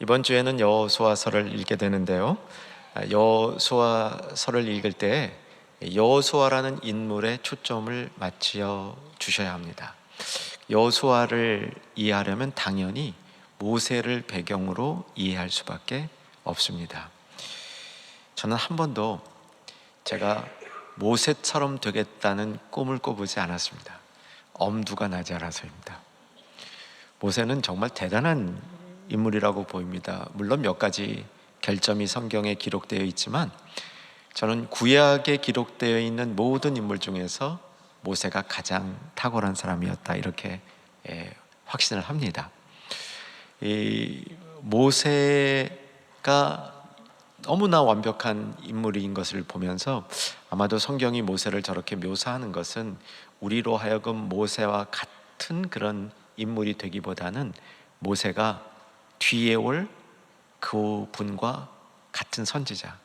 이번 주에는 여호수아서를 읽게 되는데요. 여호수아서를 읽을 때 여호수아라는 인물에 초점을 맞추어 주셔야 합니다. 여호수아를 이해하려면 당연히 모세를 배경으로 이해할 수밖에 없습니다. 저는 한 번도 제가 모세처럼 되겠다는 꿈을 꿔보지 않았습니다. 엄두가 나지 않아서입니다. 모세는 정말 대단한 인물이라고 보입니다. 물론 몇 가지 결점이 성경에 기록되어 있지만 저는 구약에 기록되어 있는 모든 인물 중에서 모세가 가장 탁월한 사람이었다, 이렇게 확신을 합니다. 이 모세가 너무나 완벽한 인물인 것을 보면서 아마도 성경이 모세를 저렇게 묘사하는 것은 우리로 하여금 모세와 같은 그런 인물이 되기보다는 모세가 뒤에 올 그분과 같은 선지자,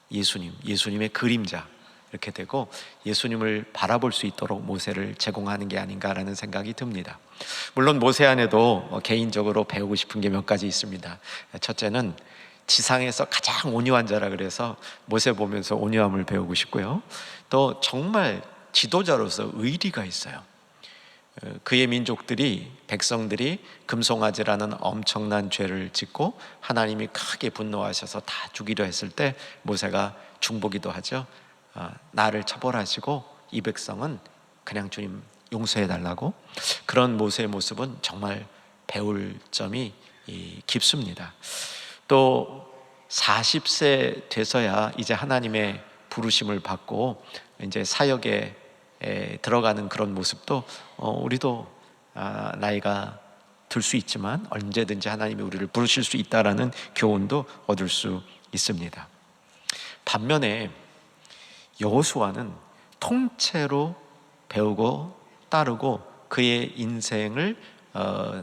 예수님의 그림자, 이렇게 되고 예수님을 바라볼 수 있도록 모세를 제공하는 게 아닌가라는 생각이 듭니다. 물론 모세 안에도 개인적으로 배우고 싶은 게 몇 가지 있습니다. 첫째는 지상에서 가장 온유한 자라 그래서 모세 보면서 온유함을 배우고 싶고요. 또 정말 지도자로서 의리가 있어요. 그의 민족들이, 백성들이 금송아지라는 엄청난 죄를 짓고 하나님이 크게 분노하셔서 다 죽이려 했을 때 모세가 중보기도 하죠. 나를 처벌하시고 이 백성은 그냥 주님 용서해달라고. 그런 모세의 모습은 정말 배울 점이 깊습니다. 또 40세 돼서야 이제 하나님의 부르심을 받고 이제 사역에 들어가는 그런 모습도 우리도 나이가 들 수 있지만 언제든지 하나님이 우리를 부르실 수 있다라는 교훈도 얻을 수 있습니다. 반면에 여호수아는 통째로 배우고 따르고 그의 인생을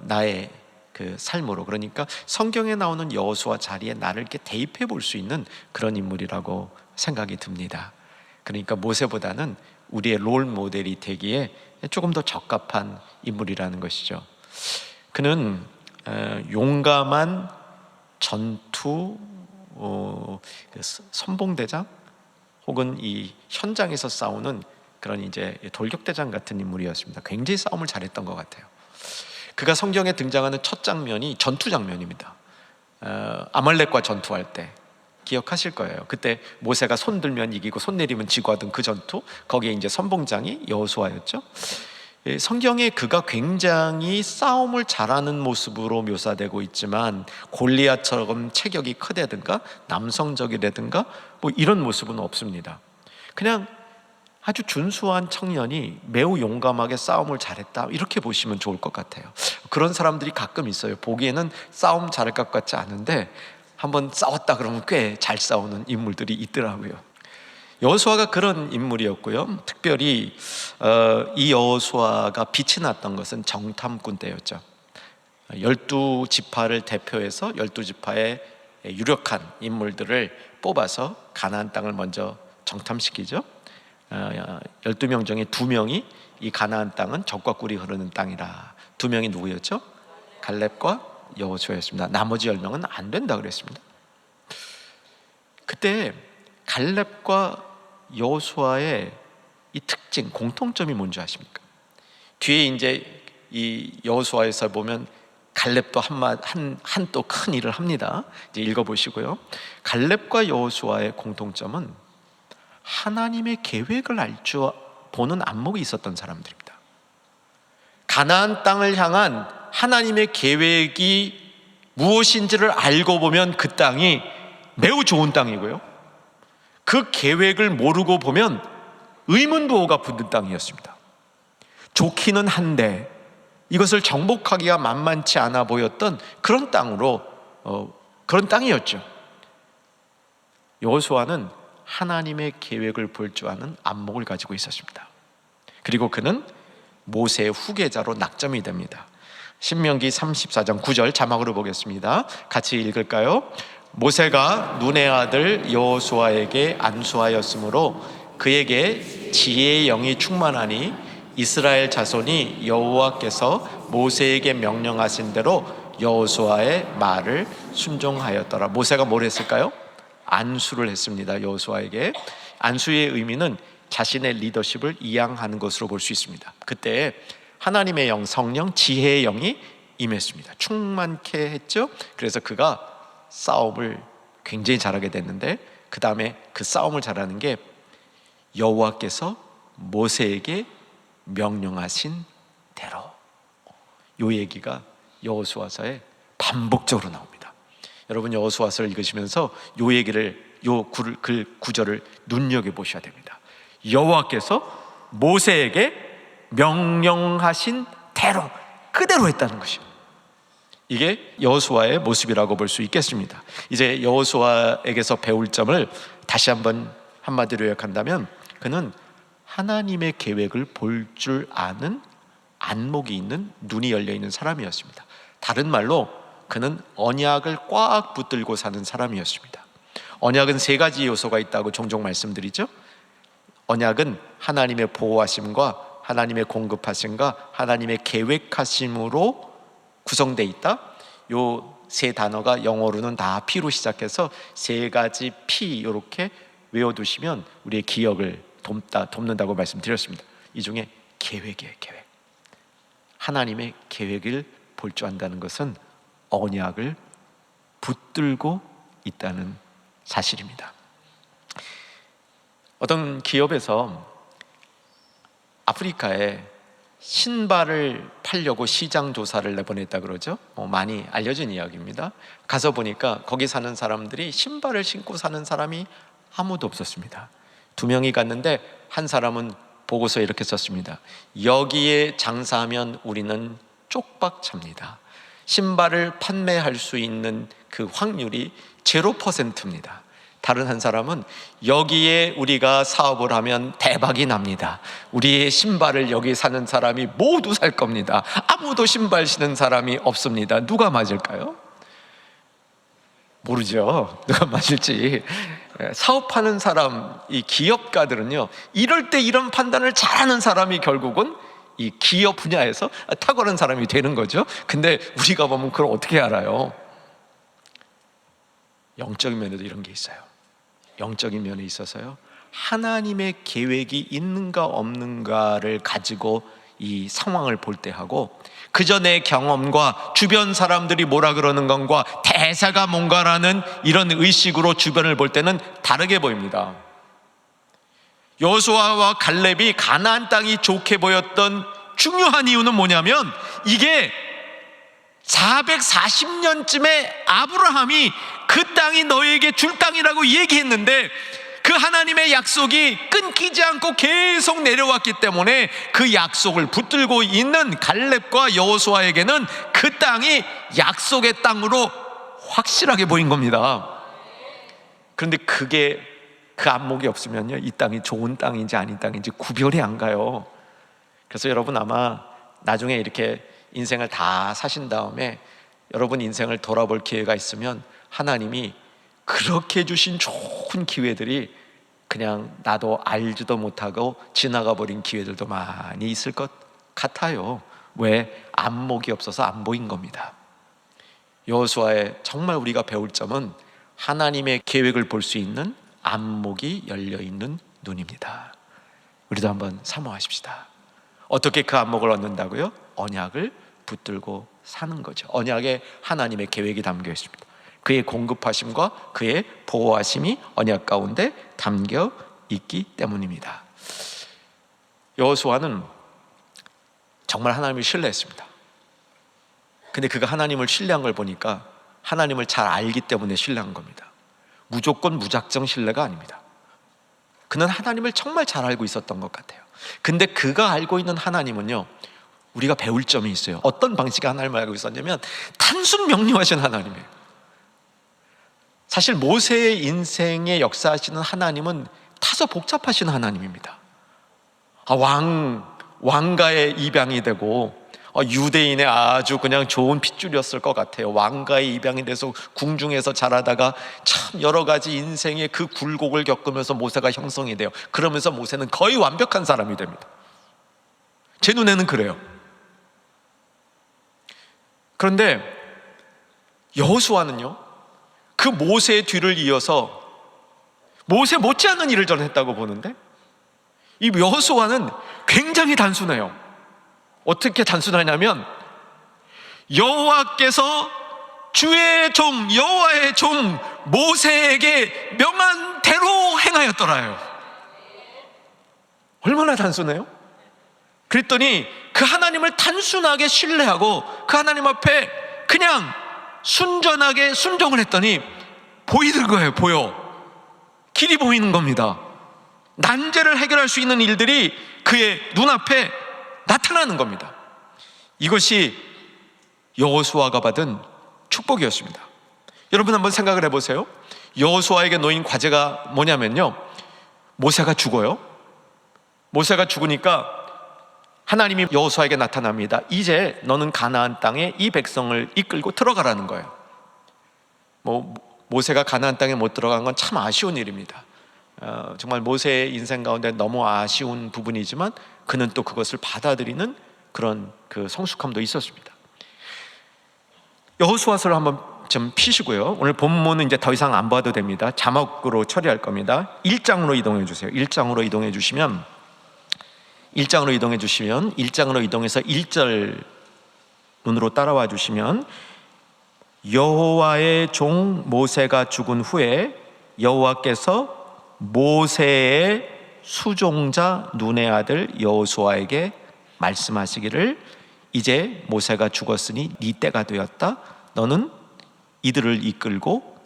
나의 그 삶으로, 그러니까 성경에 나오는 여호수아 자리에 나를 이렇게 대입해 볼 수 있는 그런 인물이라고 생각이 듭니다. 그러니까 모세보다는 우리의 롤 모델이 되기에 조금 더 적합한 인물이라는 것이죠. 그는 용감한 전투 선봉대장 혹은 이 현장에서 싸우는 그런 이제 돌격대장 같은 인물이었습니다. 굉장히 싸움을 잘했던 것 같아요. 그가 성경에 등장하는 첫 장면이 전투 장면입니다. 아말렉과 전투할 때 기억하실 거예요. 그때 모세가 손 들면 이기고 손 내리면 지고 하던 그 전투, 거기에 이제 선봉장이 여호수아였죠. 성경에 그가 굉장히 싸움을 잘하는 모습으로 묘사되고 있지만 골리앗처럼 체격이 크다든가 남성적이라든가 뭐 이런 모습은 없습니다. 그냥 아주 준수한 청년이 매우 용감하게 싸움을 잘했다, 이렇게 보시면 좋을 것 같아요. 그런 사람들이 가끔 있어요. 보기에는 싸움 잘할 것 같지 않은데 한번 싸웠다 그러면 꽤 잘 싸우는 인물들이 있더라고요. 여호수아가 그런 인물이었고요. 특별히 이 여호수아가 빛이 났던 것은 정탐꾼 때였죠. 12지파를 대표해서 12지파의 유력한 인물들을 뽑아서 가나안 땅을 먼저 정탐시키죠. 12명 중에 2명이 이 가나안 땅은 젖과 꿀이 흐르는 땅이라. 2명이 누구였죠? 갈렙과 여호수아였습니다. 나머지 10명은 안 된다 그랬습니다. 그때 갈렙과 여호수아의 이 특징, 공통점이 뭔지 아십니까? 뒤에 이제 이 여호수아에서 보면 갈렙도 한 또 큰 일을 합니다. 이제 읽어보시고요. 갈렙과 여호수아의 공통점은 하나님의 계획을 알 줄 보는 안목이 있었던 사람들입니다. 가나안 땅을 향한 하나님의 계획이 무엇인지를 알고 보면 그 땅이 매우 좋은 땅이고요, 그 계획을 모르고 보면 의문부호가 붙는 땅이었습니다. 좋기는 한데 이것을 정복하기가 만만치 않아 보였던 그런 땅으로 그런 땅이었죠. 여호수아는 하나님의 계획을 볼 줄 아는 안목을 가지고 있었습니다. 그리고 그는 모세의 후계자로 낙점이 됩니다. 신명기 34장 9절 자막으로 보겠습니다. 같이 읽을까요? 모세가 눈의 아들 여호수아에게 안수하였으므로 그에게 지혜의 영이 충만하니 이스라엘 자손이 여호와께서 모세에게 명령하신 대로 여호수아의 말을 순종하였더라. 모세가 뭘 했을까요? 안수를 했습니다. 여호수아에게. 안수의 의미는 자신의 리더십을 이양하는 것으로 볼 수 있습니다. 그때 하나님의 영, 성령, 지혜의 영이 임했습니다. 충만케 했죠. 그래서 그가 싸움을 굉장히 잘하게 됐는데, 그 다음에 그 싸움을 잘하는 게 여호와께서 모세에게 명령하신 대로. 요 얘기가 여호수아서에 반복적으로 나옵니다. 여러분 여호수아서를 읽으시면서 요 얘기를, 요 구절을 눈여겨보셔야 됩니다. 여호와께서 모세에게 명령하신 대로, 그대로 했다는 것이요. 이게 여호수아의 모습이라고 볼 수 있겠습니다. 이제 여호수아에게서 배울 점을 다시 한번 한마디로 요약한다면, 그는 하나님의 계획을 볼 줄 아는 안목이 있는, 눈이 열려 있는 사람이었습니다. 다른 말로 그는 언약을 꽉 붙들고 사는 사람이었습니다. 언약은 세 가지 요소가 있다고 종종 말씀드리죠. 언약은 하나님의 보호하심과 하나님의 공급하심과 하나님의 계획하심으로 구성되어 있다. 요 세 단어가 영어로는 다 P로 시작해서 세 가지 P, 이렇게 외워두시면 우리의 기억을 돕는다고 말씀드렸습니다. 이 중에 계획이에요. 계획. 하나님의 계획을 볼 줄 안다는 것은 언약을 붙들고 있다는 사실입니다. 어떤 기업에서 아프리카에 신발을 팔려고 시장 조사를 내보냈다 그러죠. 많이 알려진 이야기입니다. 가서 보니까 거기 사는 사람들이 신발을 신고 사는 사람이 아무도 없었습니다. 2명이 갔는데 한 사람은 보고서에 이렇게 썼습니다. 여기에 장사하면 우리는 쪽박찹니다. 신발을 판매할 수 있는 그 확률이 0%입니다. 다른 한 사람은 여기에 우리가 사업을 하면 대박이 납니다. 우리의 신발을 여기 사는 사람이 모두 살 겁니다. 아무도 신발 신는 사람이 없습니다. 누가 맞을까요? 모르죠. 누가 맞을지. 사업하는 사람, 이 기업가들은요, 이럴 때 이런 판단을 잘하는 사람이 결국은 이 기업 분야에서 탁월한 사람이 되는 거죠. 근데 우리가 보면 그걸 어떻게 알아요? 영적인 면에도 이런 게 있어요. 영적인 면에 있어서요, 하나님의 계획이 있는가 없는가를 가지고 이 상황을 볼 때 하고, 그저 내 경험과 주변 사람들이 뭐라 그러는 것과 대사가 뭔가라는 이런 의식으로 주변을 볼 때는 다르게 보입니다. 여호수아와 갈렙이 가나안 땅이 좋게 보였던 중요한 이유는 뭐냐면, 이게 440년쯤에 아브라함이 그 땅이 너에게 줄 땅이라고 얘기했는데, 그 하나님의 약속이 끊기지 않고 계속 내려왔기 때문에 그 약속을 붙들고 있는 갈렙과 여호수아에게는 그 땅이 약속의 땅으로 확실하게 보인 겁니다. 그런데 그게 그 안목이 없으면요, 이 땅이 좋은 땅인지 아닌 땅인지 구별이 안 가요. 그래서 여러분 아마 나중에 이렇게 인생을 다 사신 다음에 여러분 인생을 돌아볼 기회가 있으면 하나님이 그렇게 주신 좋은 기회들이 그냥 나도 알지도 못하고 지나가 버린 기회들도 많이 있을 것 같아요. 왜? 안목이 없어서 안 보인 겁니다. 여호수아의 정말 우리가 배울 점은 하나님의 계획을 볼 수 있는 안목이 열려있는 눈입니다. 우리도 한번 사모하십시다. 어떻게 그 안목을 얻는다고요? 언약을 붙들고 사는 거죠. 언약에 하나님의 계획이 담겨 있습니다. 그의 공급하심과 그의 보호하심이 언약 가운데 담겨 있기 때문입니다. 여호수아는 정말 하나님을 신뢰했습니다. 근데 그가 하나님을 신뢰한 걸 보니까 하나님을 잘 알기 때문에 신뢰한 겁니다. 무조건 무작정 신뢰가 아닙니다. 그는 하나님을 정말 잘 알고 있었던 것 같아요. 근데 그가 알고 있는 하나님은요, 우리가 배울 점이 있어요. 어떤 방식의 하나님을 알고 있었냐면 단순 명료하신 하나님이에요. 사실 모세의 인생에 역사하시는 하나님은 다소 복잡하신 하나님입니다. 왕가의 입양이 되고 유대인의 아주 그냥 좋은 핏줄이었을 것 같아요. 왕가의 입양이 돼서 궁중에서 자라다가 참 여러 가지 인생의 그 굴곡을 겪으면서 모세가 형성이 돼요. 그러면서 모세는 거의 완벽한 사람이 됩니다. 제 눈에는 그래요. 그런데 여호수아는요, 그 모세의 뒤를 이어서 모세 못지않은 일을 전했다고 보는데, 이 여호수아는 굉장히 단순해요. 어떻게 단순하냐면 여호와께서 주의 종 여호와의 종 모세에게 명한 대로 행하였더라요. 얼마나 단순해요? 그랬더니 그 하나님을 단순하게 신뢰하고 그 하나님 앞에 그냥 순전하게 순종을 했더니 보이는 거예요. 보여. 길이 보이는 겁니다. 난제를 해결할 수 있는 일들이 그의 눈앞에 나타나는 겁니다. 이것이 여호수아가 받은 축복이었습니다. 여러분 한번 생각을 해보세요. 여호수아에게 놓인 과제가 뭐냐면요, 모세가 죽어요. 모세가 죽으니까 하나님이 여호수아에게 나타납니다. 이제 너는 가나안 땅에 이 백성을 이끌고 들어가라는 거예요. 모세가 가나안 땅에 못 들어간 건 참 아쉬운 일입니다. 정말 모세의 인생 가운데 너무 아쉬운 부분이지만 그는 또 그것을 받아들이는 그런 그 성숙함도 있었습니다. 여호수아서를 한번 좀 피시고요. 오늘 본문은 이제 더 이상 안 봐도 됩니다. 자막으로 처리할 겁니다. 1장으로 이동해 주세요. 1장으로 이동해 주시면 1장으로 이동해서 1절 눈으로 따라와 주시면, 여호와의 종 모세가 죽은 후에 여호와께서 모세의 수종자 눈의 아들 여호수아에게 말씀하시기를, 이제 모세가 죽었으니 네 때가 되었다. 너는 이들을 이끌고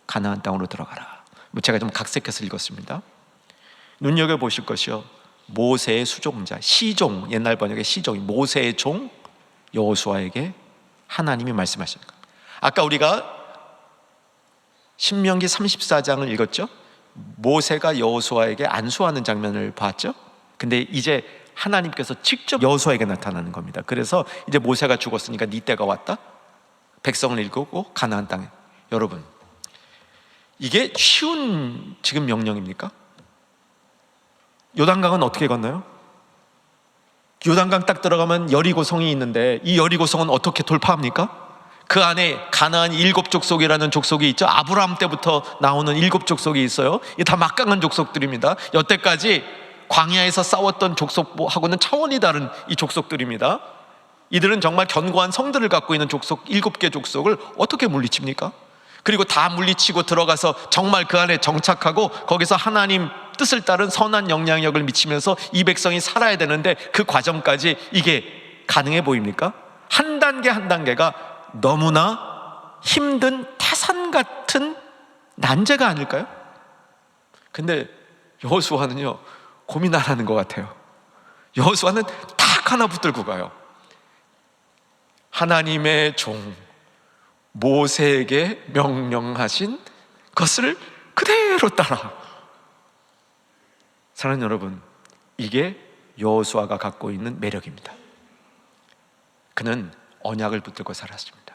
가나안 땅으로 들어가라. 제가 좀 각색해서 읽었습니다. 눈여겨보실 것이요, 모세의 수종자, 시종, 옛날 번역의 시종이 모세의 종 여호수아에게 하나님이 말씀하시는 겁니다. 아까 우리가 신명기 34장을 읽었죠? 모세가 여호수아에게 안수하는 장면을 봤죠? 근데 이제 하나님께서 직접 여호수아에게 나타나는 겁니다. 그래서 이제 모세가 죽었으니까 네 때가 왔다. 백성을 이끌고 가나안 땅에. 여러분, 이게 쉬운 지금 명령입니까? 요단강은 어떻게 건너요? 요단강 딱 들어가면 여리고성이 있는데 이 여리고성은 어떻게 돌파합니까? 그 안에 가나안 7 족속이라는 족속이 있죠. 아브라함 때부터 나오는 7 족속이 있어요. 이 다 막강한 족속들입니다. 여태까지 광야에서 싸웠던 족속하고는 차원이 다른 이 족속들입니다. 이들은 정말 견고한 성들을 갖고 있는 족속 7개 족속을 어떻게 물리칩니까? 그리고 다 물리치고 들어가서 정말 그 안에 정착하고 거기서 하나님 뜻을 따른 선한 영향력을 미치면서 이 백성이 살아야 되는데, 그 과정까지 이게 가능해 보입니까? 한 단계 한 단계가 너무나 힘든 태산 같은 난제가 아닐까요? 근데 여호수아는요, 고민 안 하는 것 같아요. 여호수아는 딱 하나 붙들고 가요. 하나님의 종 모세에게 명령하신 것을 그대로 따라. 사랑하는 여러분, 이게 여호수아가 갖고 있는 매력입니다. 그는 언약을 붙들고 살았습니다.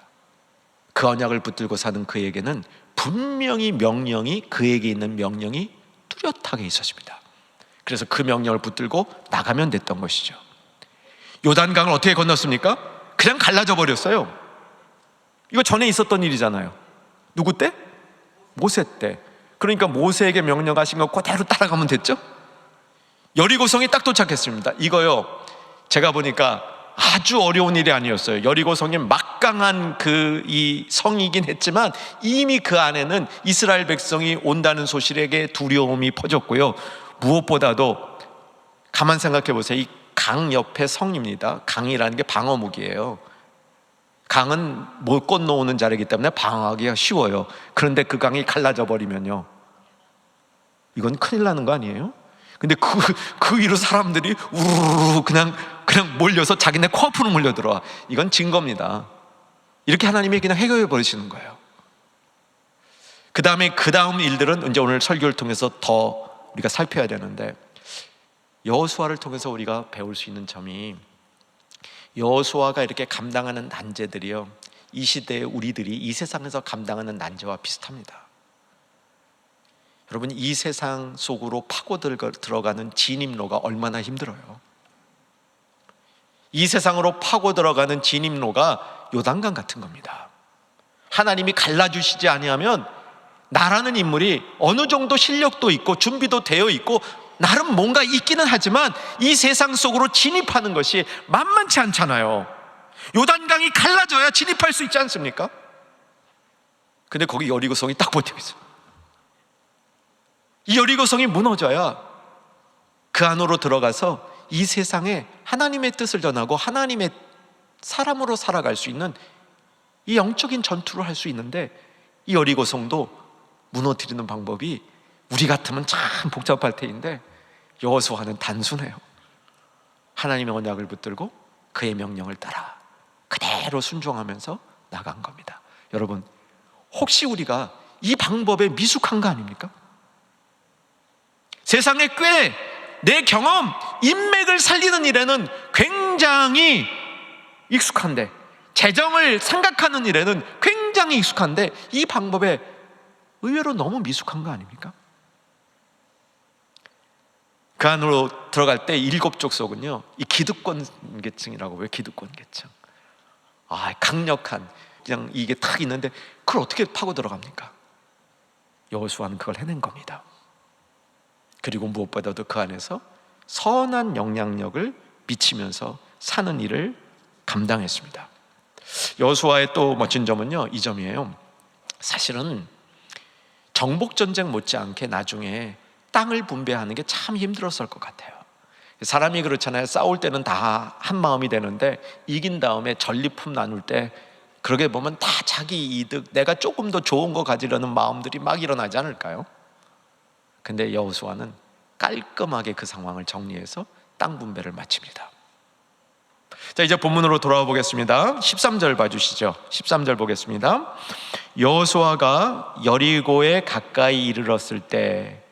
그 언약을 붙들고 사는 그에게는 분명히 그에게 있는 명령이 뚜렷하게 있었습니다. 그래서 그 명령을 붙들고 나가면 됐던 것이죠. 요단강을 어떻게 건넜습니까? 그냥 갈라져 버렸어요. 이거 전에 있었던 일이잖아요. 누구 때? 모세 때. 그러니까 모세에게 명령하신 거 그대로 따라가면 됐죠? 여리고성이 딱 도착했습니다. 이거요, 제가 보니까 아주 어려운 일이 아니었어요. 여리고성이 막강한 이 성이긴 했지만 이미 그 안에는 이스라엘 백성이 온다는 소식에 두려움이 퍼졌고요. 무엇보다도 가만 생각해 보세요. 이 강 옆에 성입니다. 강이라는 게 방어무기예요. 강은 못 건너오는 자리이기 때문에 방어하기가 쉬워요. 그런데 그 강이 갈라져 버리면요, 이건 큰일 나는 거 아니에요? 근데 그 위로 사람들이 우르르 그냥 몰려서 자기네 코앞으로 몰려들어와. 이건 증거입니다. 이렇게 하나님이 그냥 해결해 버리시는 거예요. 그 다음 일들은 이제 오늘 설교를 통해서 더 우리가 살펴야 되는데, 여호수아를 통해서 우리가 배울 수 있는 점이, 여호수아가 이렇게 감당하는 난제들이요, 이 시대의 우리들이 이 세상에서 감당하는 난제와 비슷합니다. 여러분, 이 세상 속으로 파고 들어가는 진입로가 얼마나 힘들어요. 이 세상으로 파고 들어가는 진입로가 요단강 같은 겁니다. 하나님이 갈라주시지 아니하면 나라는 인물이 어느 정도 실력도 있고 준비도 되어 있고 나름 뭔가 있기는 하지만 이 세상 속으로 진입하는 것이 만만치 않잖아요. 요단강이 갈라져야 진입할 수 있지 않습니까? 근데 거기 여리고성이 딱 버티고 있어요. 이 여리고성이 무너져야 그 안으로 들어가서 이 세상에 하나님의 뜻을 전하고 하나님의 사람으로 살아갈 수 있는 이 영적인 전투를 할 수 있는데, 이 여리고성도 무너뜨리는 방법이 우리 같으면 참 복잡할 테인데 여호수아는 단순해요. 하나님의 언약을 붙들고 그의 명령을 따라 그대로 순종하면서 나간 겁니다. 여러분, 혹시 우리가 이 방법에 미숙한 거 아닙니까? 세상에 꽤 내 경험, 인맥을 살리는 일에는 굉장히 익숙한데, 재정을 생각하는 일에는 굉장히 익숙한데 이 방법에 의외로 너무 미숙한 거 아닙니까? 그 안으로 들어갈 때 7족속은요, 이 기득권계층이라고. 왜 기득권계층? 강력한, 그냥 이게 탁 있는데 그걸 어떻게 파고 들어갑니까? 여호수아는 그걸 해낸 겁니다. 그리고 무엇보다도 그 안에서 선한 영향력을 미치면서 사는 일을 감당했습니다. 여호수아의 또 멋진 점은요, 이 점이에요. 사실은 정복전쟁 못지않게 나중에 땅을 분배하는 게 참 힘들었을 것 같아요. 사람이 그렇잖아요. 싸울 때는 다 한 마음이 되는데 이긴 다음에 전리품 나눌 때 그러게 보면 다 자기 이득, 내가 조금 더 좋은 거 가지려는 마음들이 막 일어나지 않을까요? 근데 여호수아는 깔끔하게 그 상황을 정리해서 땅 분배를 마칩니다. 자, 이제 본문으로 돌아와 보겠습니다. 13절 봐주시죠. 13절 보겠습니다. 여호수아가 여리고에 가까이 이르렀을 때,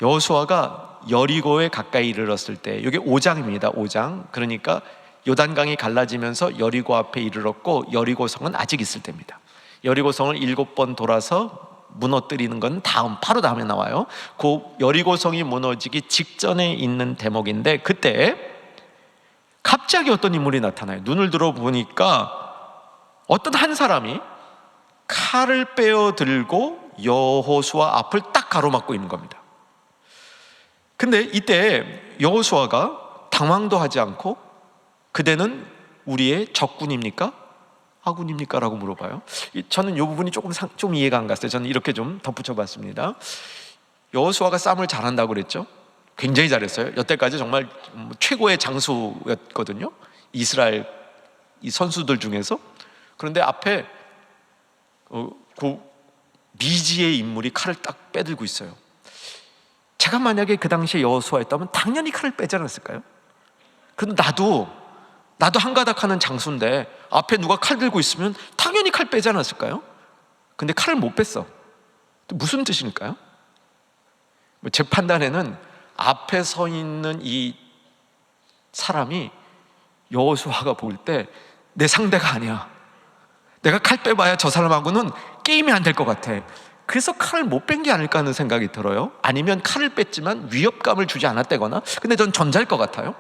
여호수아가 여리고에 가까이 이르렀을 때, 이게 5장입니다. 5장. 그러니까 요단강이 갈라지면서 여리고 앞에 이르렀고 여리고성은 아직 있을 때입니다. 여리고성을 7번 돌아서 무너뜨리는 건 바로 다음에 나와요. 그 여리고성이 무너지기 직전에 있는 대목인데, 그때 갑자기 어떤 인물이 나타나요. 눈을 들어보니까 어떤 한 사람이 칼을 빼어 들고 여호수아 앞을 딱 가로막고 있는 겁니다. 근데 이때 여호수아가 당황도 하지 않고, 그대는 우리의 적군입니까? 아군입니까? 라고 물어봐요. 저는 이 부분이 좀 이해가 안 갔어요. 저는 이렇게 좀 덧붙여 봤습니다. 여호수아가 싸움을 잘한다고 그랬죠. 굉장히 잘했어요. 여태까지 정말 최고의 장수였거든요, 이스라엘 이 선수들 중에서. 그런데 앞에 그 미지의 인물이 칼을 딱 빼들고 있어요. 제가 만약에 그 당시에 여호수아였다면 당연히 칼을 빼지 않았을까요? 그런데 나도 한가닥하는 장수인데 앞에 누가 칼 들고 있으면 당연히 칼 빼지 않았을까요? 근데 칼을 못 뺐어. 무슨 뜻일까요? 제 판단에는 앞에 서 있는 이 사람이 여호수아가 볼 때 내 상대가 아니야, 내가 칼 빼봐야 저 사람하고는 게임이 안 될 것 같아, 그래서 칼을 못 뺀 게 아닐까 하는 생각이 들어요. 아니면 칼을 뺐지만 위협감을 주지 않았다거나. 근데 전 전자일 것 같아요.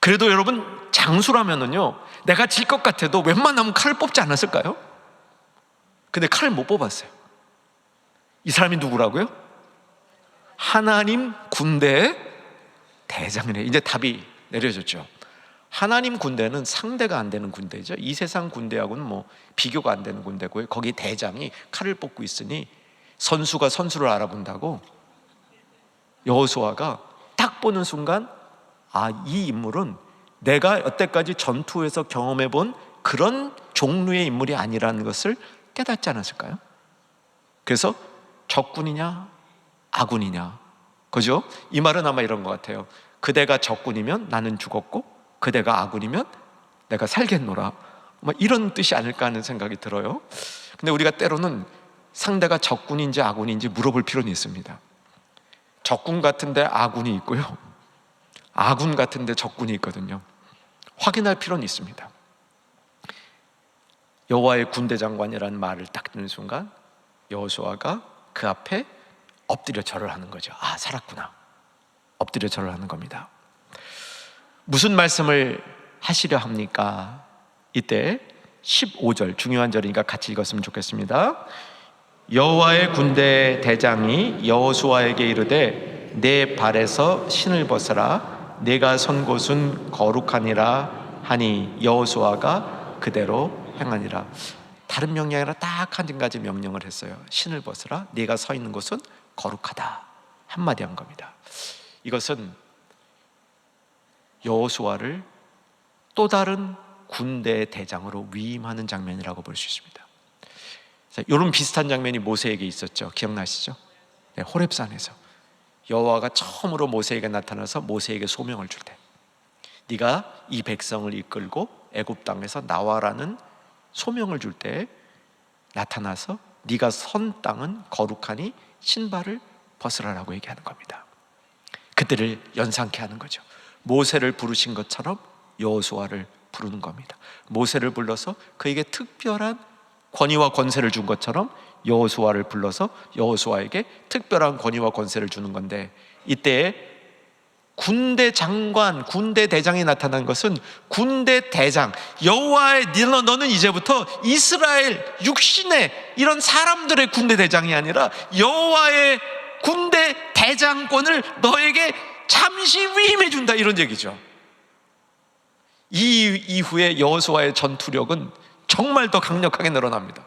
그래도 여러분, 장수라면은요, 내가 질 것 같아도 웬만하면 칼을 뽑지 않았을까요? 근데 칼을 못 뽑았어요. 이 사람이 누구라고요? 하나님 군대의 대장이래. 이제 답이 내려졌죠. 하나님 군대는 상대가 안 되는 군대죠. 이 세상 군대하고는 비교가 안 되는 군대고요. 거기 대장이 칼을 뽑고 있으니 선수가 선수를 알아본다고 여호수아가 딱 보는 순간, 이 인물은 내가 여태까지 전투에서 경험해 본 그런 종류의 인물이 아니라는 것을 깨닫지 않았을까요? 그래서 적군이냐 아군이냐, 그죠? 이 말은 아마 이런 것 같아요. 그대가 적군이면 나는 죽었고 그대가 아군이면 내가 살겠노라, 이런 뜻이 아닐까 하는 생각이 들어요. 근데 우리가 때로는 상대가 적군인지 아군인지 물어볼 필요는 있습니다. 적군 같은데 아군이 있고요, 아군 같은데 적군이 있거든요. 확인할 필요는 있습니다. 여호와의 군대 장관이라는 말을 딱 듣는 순간 여호수아가 그 앞에 엎드려 절을 하는 거죠. 살았구나. 엎드려 절을 하는 겁니다. 무슨 말씀을 하시려 합니까? 이때 15절 중요한 절이니까 같이 읽었으면 좋겠습니다. 여호와의 군대 대장이 여호수아에게 이르되 내 발에서 신을 벗어라 내가 선 곳은 거룩하니라 하니 여호수아가 그대로 행하니라. 다른 명령이 아니라 딱 한 가지 명령을 했어요. 신을 벗어라 네가 서 있는 곳은 거룩하다 한마디 한 겁니다. 이것은 여호수아를 또 다른 군대 대장으로 위임하는 장면이라고 볼 수 있습니다. 이런 비슷한 장면이 모세에게 있었죠. 기억나시죠? 네, 호렙산에서 여호와가 처음으로 모세에게 나타나서 모세에게 소명을 줄 때 네가 이 백성을 이끌고 애굽 땅에서 나와라는 소명을 줄 때 나타나서 네가 선 땅은 거룩하니 신발을 벗으라라고 얘기하는 겁니다. 그들을 연상케 하는 거죠. 모세를 부르신 것처럼 여호수아를 부르는 겁니다. 모세를 불러서 그에게 특별한 권위와 권세를 준 것처럼 여호수아를 불러서 여호수아에게 특별한 권위와 권세를 주는 건데, 이때에 군대 장관, 군대 대장이 나타난 것은 군대 대장, 여호와의 너는 이제부터 이스라엘 육신의 이런 사람들의 군대 대장이 아니라 여호와의 군대 대장권을 너에게 잠시 위임해 준다, 이런 얘기죠. 이 이후에 여호수아의 전투력은 정말 더 강력하게 늘어납니다.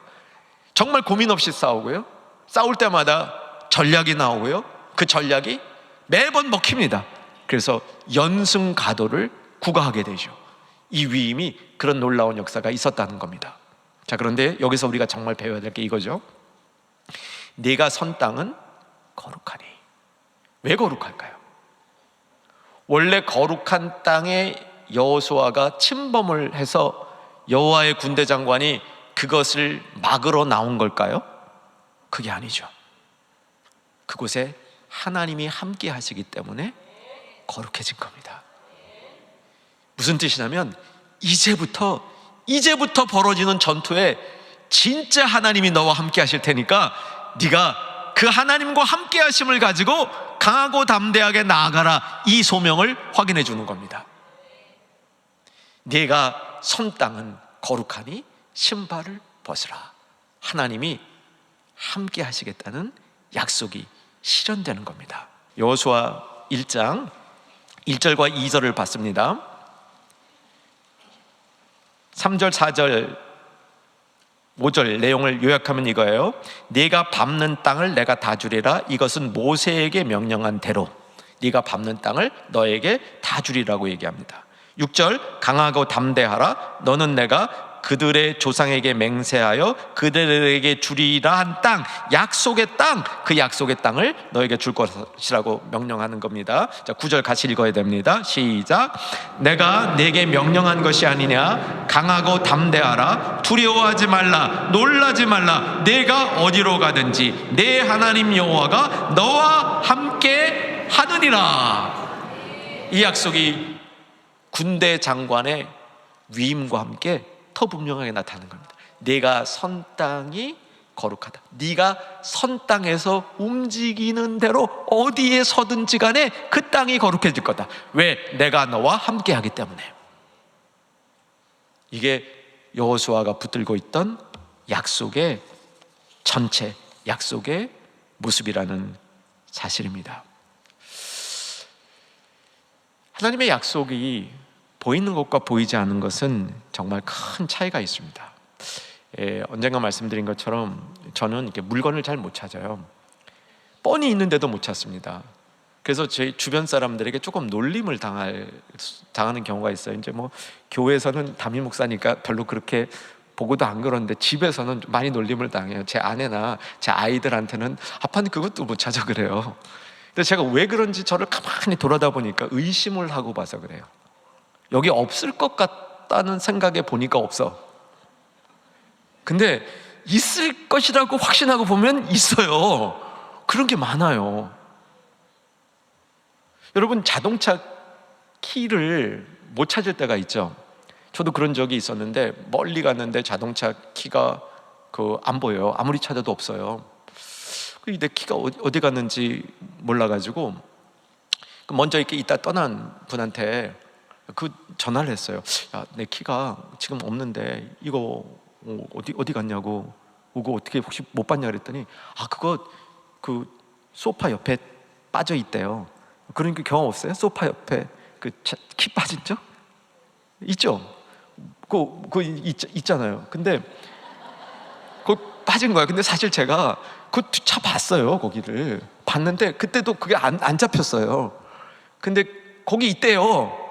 정말 고민 없이 싸우고요, 싸울 때마다 전략이 나오고요, 그 전략이 매번 먹힙니다. 그래서 연승가도를 구가하게 되죠. 이 위임이 그런 놀라운 역사가 있었다는 겁니다. 자, 그런데 여기서 우리가 정말 배워야 될 게 이거죠. 네가 선 땅은 거룩하니. 왜 거룩할까요? 원래 거룩한 땅에 여호수아가 침범을 해서 여호와의 군대 장관이 그것을 막으러 나온 걸까요? 그게 아니죠. 그곳에 하나님이 함께 하시기 때문에 거룩해진 겁니다. 무슨 뜻이냐면 이제부터 벌어지는 전투에 진짜 하나님이 너와 함께 하실 테니까 네가 그 하나님과 함께 하심을 가지고 강하고 담대하게 나아가라, 이 소명을 확인해 주는 겁니다. 네가 선 땅은 거룩하니 신발을 벗으라. 하나님이 함께 하시겠다는 약속이 실현되는 겁니다. 여호수아 1장 1절과 2절을 봤습니다. 3절, 4절, 5절 내용을 요약하면 이거예요. 네가 밟는 땅을 내가 다 주리라. 이것은 모세에게 명령한 대로 네가 밟는 땅을 너에게 다 주리라고 얘기합니다. 6절, 강하고 담대하라. 너는 내가 그들의 조상에게 맹세하여 그들에게 주리라 한 땅, 약속의 땅, 그 약속의 땅을 너에게 줄 것이라고 명령하는 겁니다. 자, 9절 같이 읽어야 됩니다. 시작. 내가 내게 명령한 것이 아니냐. 강하고 담대하라. 두려워하지 말라. 놀라지 말라. 내가 어디로 가든지 내 하나님 여호와가 너와 함께 하느니라. 이 약속이 군대 장관의 위임과 함께 더 분명하게 나타나는 겁니다. 네가 선 땅이 거룩하다. 네가 선 땅에서 움직이는 대로 어디에 서든지 간에 그 땅이 거룩해질 거다. 왜? 내가 너와 함께 하기 때문에. 이게 여호수아가 붙들고 있던 약속의 전체, 약속의 모습이라는 사실입니다. 하나님의 약속이 보이는 것과 보이지 않는 것은 정말 큰 차이가 있습니다. 언젠가 말씀드린 것처럼 저는 이렇게 물건을 잘 못 찾아요. 뻔히 있는데도 못 찾습니다. 그래서 제 주변 사람들에게 조금 놀림을 당하는 경우가 있어요. 이제 뭐 교회에서는 담임 목사니까 별로 그렇게 보고도 안 그러는데 집에서는 많이 놀림을 당해요. 제 아내나 제 아이들한테는 아빠는 그것도 못 찾아 그래요. 근데 제가 왜 그런지 저를 가만히 돌아다 보니까 의심을 하고 봐서 그래요. 여기 없을 것 같다는 생각에 보니까 없어. 근데 있을 것이라고 확신하고 보면 있어요. 그런 게 많아요. 여러분, 자동차 키를 못 찾을 때가 있죠. 저도 그런 적이 있었는데 멀리 갔는데 자동차 키가 안 보여요. 아무리 찾아도 없어요. 내 키가 어디 갔는지 몰라가지고 먼저 이렇게 있다 떠난 분한테 그 전화를 했어요. 야, 내 키가 지금 없는데 이거 어디 갔냐고, 그거 어떻게 혹시 못 봤냐 그랬더니 그거 그 소파 옆에 빠져 있대요. 그런 게 경험 없어요? 소파 옆에 그 키 빠진 적 있죠? 있잖아요. 근데 그 빠진 거야. 근데 사실 제가 그 차 봤어요. 거기를 봤는데 그때도 그게 안 잡혔어요. 근데 거기 있대요.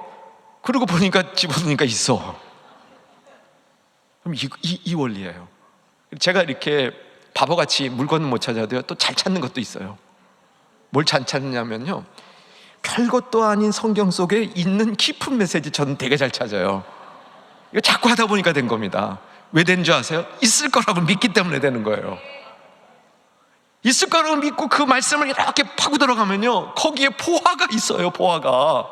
그러고 보니까 집어넣으니까 있어. 그럼 이 원리예요. 제가 이렇게 바보같이 물건을 못 찾아도요, 또 잘 찾는 것도 있어요. 뭘 잘 찾느냐면요, 별것도 아닌 성경 속에 있는 깊은 메시지 저는 되게 잘 찾아요. 이거 자꾸 하다 보니까 된 겁니다. 왜 된 줄 아세요? 있을 거라고 믿기 때문에 되는 거예요. 있을 거라고 믿고 그 말씀을 이렇게 파고 들어가면요, 거기에 보화가 있어요. 보화가.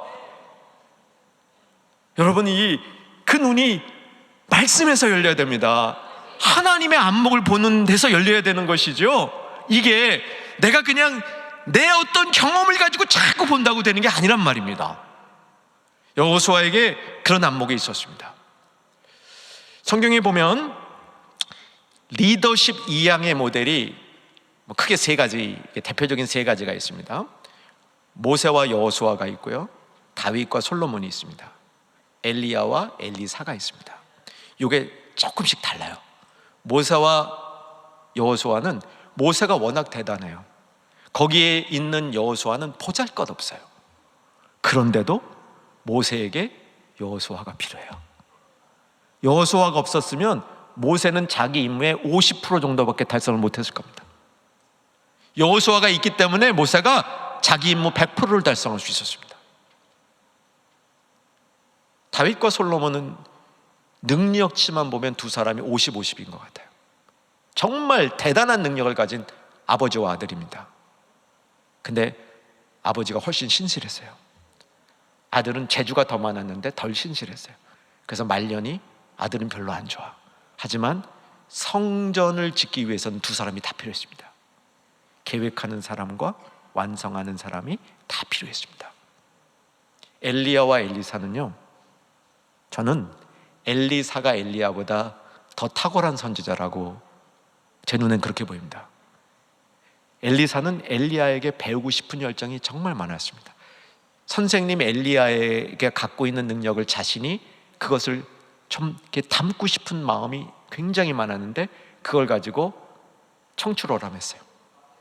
여러분이 그 눈이 말씀에서 열려야 됩니다. 하나님의 안목을 보는 데서 열려야 되는 것이죠. 이게 내가 그냥 내 어떤 경험을 가지고 자꾸 본다고 되는 게 아니란 말입니다. 여호수아에게 그런 안목이 있었습니다. 성경에 보면 리더십 2양의 모델이 크게 세 가지, 대표적인 세 가지가 있습니다. 모세와 여호수아가 있고요, 다윗과 솔로몬이 있습니다. 엘리야와 엘리사가 있습니다. 이게 조금씩 달라요. 모세와 여호수아는, 모세가 워낙 대단해요. 거기에 있는 여호수아는 보잘것없어요. 그런데도 모세에게 여호수아가 필요해요. 여호수아가 없었으면 모세는 자기 임무의 50% 정도밖에 달성을 못했을 겁니다. 여호수아가 있기 때문에 모세가 자기 임무 100%를 달성할 수 있었습니다. 다윗과 솔로몬은 능력치만 보면 두 사람이 50-50인 것 같아요. 정말 대단한 능력을 가진 아버지와 아들입니다. 근데 아버지가 훨씬 신실했어요. 아들은 재주가 더 많았는데 덜 신실했어요. 그래서 말년이 아들은 별로 안 좋아. 하지만 성전을 짓기 위해서는 두 사람이 다 필요했습니다. 계획하는 사람과 완성하는 사람이 다 필요했습니다. 엘리야와 엘리사는요, 저는 엘리사가 엘리야보다 더 탁월한 선지자라고 제 눈엔 그렇게 보입니다. 엘리사는 엘리야에게 배우고 싶은 열정이 정말 많았습니다. 선생님 엘리야에게 갖고 있는 능력을 자신이 그것을 좀 이렇게 담고 싶은 마음이 굉장히 많았는데 그걸 가지고 청출어람했어요.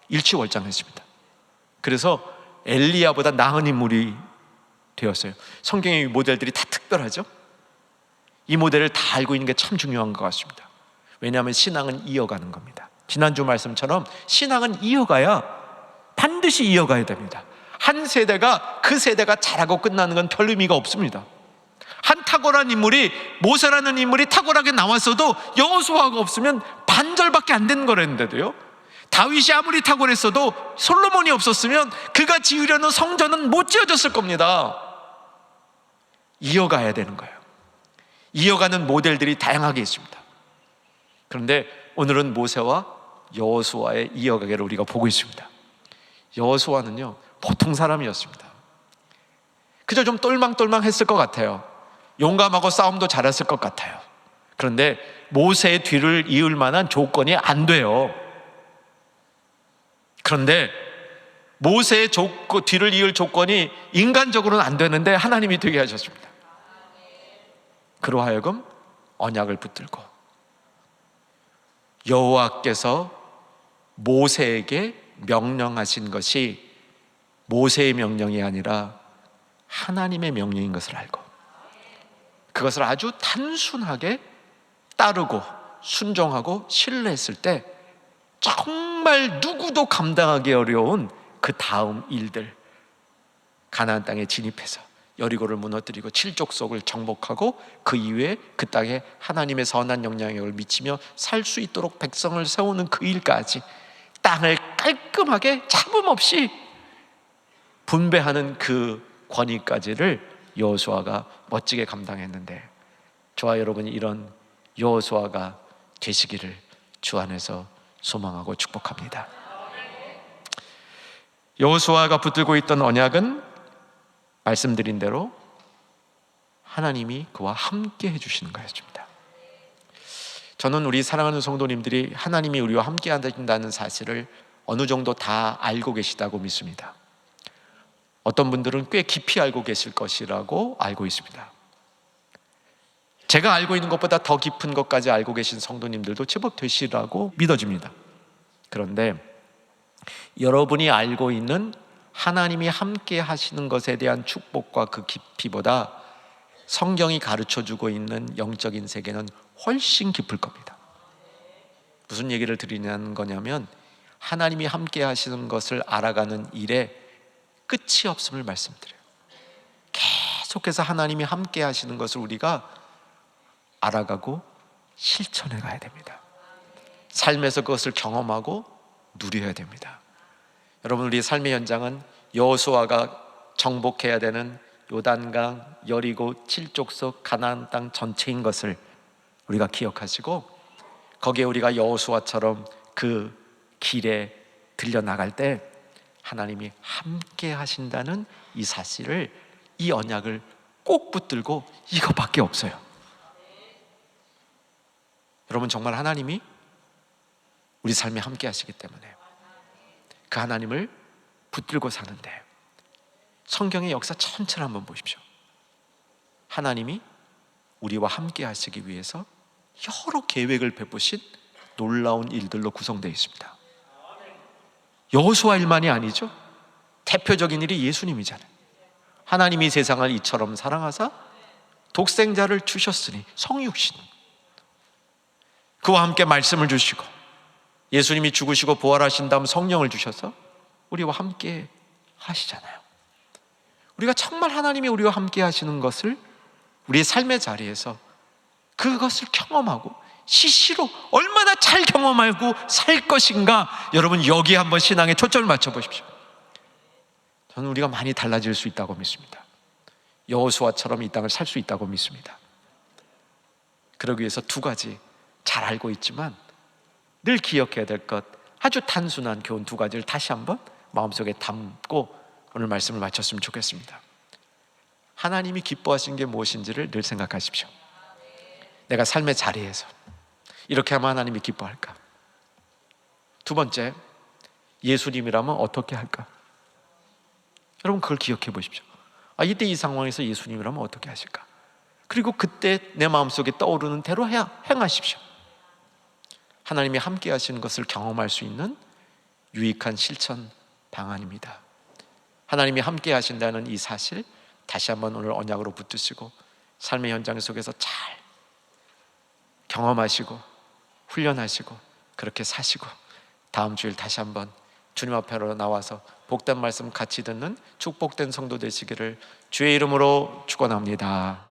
일취월장했습니다. 그래서 엘리야보다 나은 인물이 되었어요. 성경의 모델들이 다 특별하죠? 이 모델을 다 알고 있는 게 참 중요한 것 같습니다. 왜냐하면 신앙은 이어가는 겁니다. 지난주 말씀처럼 신앙은 이어가야, 반드시 이어가야 됩니다. 한 세대가 그 세대가 잘하고 끝나는 건 별 의미가 없습니다. 한 탁월한 인물이, 모세라는 인물이 탁월하게 나왔어도 여호수아가 없으면 반절밖에 안 되는 거랬는데도요, 다윗이 아무리 탁월했어도 솔로몬이 없었으면 그가 지으려는 성전은 못 지어졌을 겁니다. 이어가야 되는 거예요. 이어가는 모델들이 다양하게 있습니다. 그런데 오늘은 모세와 여호수아의 이어가기를 우리가 보고 있습니다. 여호수아는요, 보통 사람이었습니다. 그저 좀 똘망똘망했을 것 같아요. 용감하고 싸움도 잘했을 것 같아요. 그런데 모세의 뒤를 이을 만한 조건이 안 돼요. 그런데 모세의 뒤를 이을 조건이 인간적으로는 안 되는데 하나님이 되게 하셨습니다. 그로 하여금 언약을 붙들고, 여호와께서 모세에게 명령하신 것이 모세의 명령이 아니라 하나님의 명령인 것을 알고, 그것을 아주 단순하게 따르고 순종하고 신뢰했을 때 정말 누구도 감당하기 어려운 그 다음 일들, 가나안 땅에 진입해서 여리고를 무너뜨리고 칠족속을 정복하고 그 이후에 그 땅에 하나님의 선한 영향력을 미치며 살 수 있도록 백성을 세우는 그 일까지, 땅을 깔끔하게 잡음 없이 분배하는 그 권위까지를 여호수아가 멋지게 감당했는데, 저와 여러분이 이런 여호수아가 되시기를 주 안에서 소망하고 축복합니다. 여호수아가 붙들고 있던 언약은 말씀드린 대로 하나님이 그와 함께 해주시는 것입니다. 저는 우리 사랑하는 성도님들이 하나님이 우리와 함께 한다는 사실을 어느 정도 다 알고 계시다고 믿습니다. 어떤 분들은 꽤 깊이 알고 계실 것이라고 알고 있습니다. 제가 알고 있는 것보다 더 깊은 것까지 알고 계신 성도님들도 제법 되시라고 믿어집니다. 그런데 여러분이 알고 있는 하나님이 함께 하시는 것에 대한 축복과 그 깊이보다 성경이 가르쳐주고 있는 영적인 세계는 훨씬 깊을 겁니다. 무슨 얘기를 드리냐는 거냐면 하나님이 함께 하시는 것을 알아가는 일에 끝이 없음을 말씀드려요. 계속해서 하나님이 함께 하시는 것을 우리가 알아가고 실천해 가야 됩니다. 삶에서 그것을 경험하고 누려야 됩니다. 여러분, 우리 삶의 현장은 여호수아가 정복해야 되는 요단강, 여리고, 칠족속 가나안 땅 전체인 것을 우리가 기억하시고 거기에 우리가 여호수아처럼 그 길에 들려나갈 때 하나님이 함께 하신다는 이 사실을, 이 언약을 꼭 붙들고 이거밖에 없어요. 여러분, 정말 하나님이 우리 삶에 함께 하시기 때문에 그 하나님을 붙들고 사는데 성경의 역사 전체를 한번 보십시오. 하나님이 우리와 함께 하시기 위해서 여러 계획을 베푸신 놀라운 일들로 구성되어 있습니다. 여호수아 일만이 아니죠. 대표적인 일이 예수님이잖아요. 하나님이 세상을 이처럼 사랑하사 독생자를 주셨으니 성육신, 그와 함께 말씀을 주시고 예수님이 죽으시고 부활하신 다음 성령을 주셔서 우리와 함께 하시잖아요. 우리가 정말 하나님이 우리와 함께 하시는 것을 우리의 삶의 자리에서 그것을 경험하고 시시로 얼마나 잘 경험하고 살 것인가, 여러분 여기에 한번 신앙에 초점을 맞춰 보십시오. 저는 우리가 많이 달라질 수 있다고 믿습니다. 여호수아처럼 이 땅을 살 수 있다고 믿습니다. 그러기 위해서 두 가지 잘 알고 있지만 늘 기억해야 될 것, 아주 단순한 교훈 두 가지를 다시 한번 마음속에 담고 오늘 말씀을 마쳤으면 좋겠습니다. 하나님이 기뻐하신 게 무엇인지를 늘 생각하십시오. 내가 삶의 자리에서 이렇게 하면 하나님이 기뻐할까? 두 번째, 예수님이라면 어떻게 할까? 여러분 그걸 기억해 보십시오. 이때 이 상황에서 예수님이라면 어떻게 하실까? 그리고 그때 내 마음속에 떠오르는 대로 행하십시오. 하나님이 함께 하시는 것을 경험할 수 있는 유익한 실천 방안입니다. 하나님이 함께 하신다는 이 사실 다시 한번 오늘 언약으로 붙드시고 삶의 현장 속에서 잘 경험하시고 훈련하시고 그렇게 사시고 다음 주일 다시 한번 주님 앞으로 나와서 복된 말씀 같이 듣는 축복된 성도 되시기를 주의 이름으로 축원합니다.